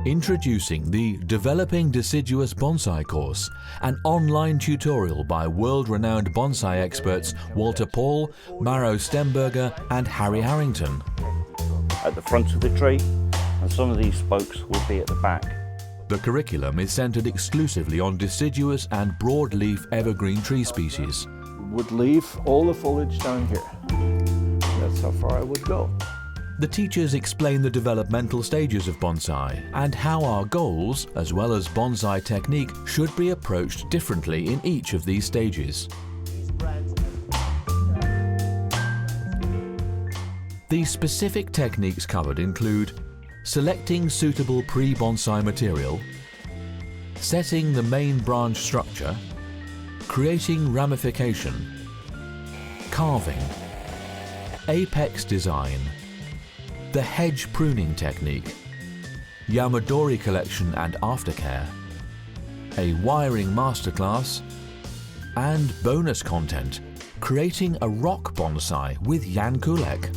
Introducing the Developing Deciduous Bonsai course, an online tutorial by world-renowned bonsai experts Walter Pall, Mauro Stemberger and Harrington. At the front of the tree, and some of these spokes will be at the back. The curriculum is centred exclusively on deciduous and broadleaf evergreen tree species. Would leave all the foliage down here. That's how far I would go. The teachers explain the developmental stages of bonsai and how our goals, as well as bonsai technique, should be approached differently in each of these stages. The specific techniques covered include selecting suitable pre-bonsai material, setting the main branch structure, creating ramification, carving, apex design, the hedge pruning technique, yamadori collection and aftercare, a wiring masterclass, and bonus content, creating a rock bonsai with Jan Kulek.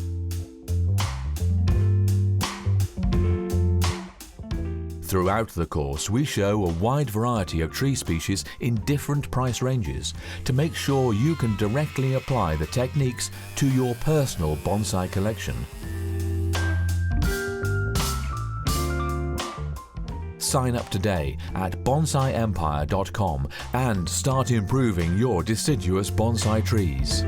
Throughout the course, we show a wide variety of tree species in different price ranges to make sure you can directly apply the techniques to your personal bonsai collection. Sign up today at bonsaiempire.com and start improving your deciduous bonsai trees.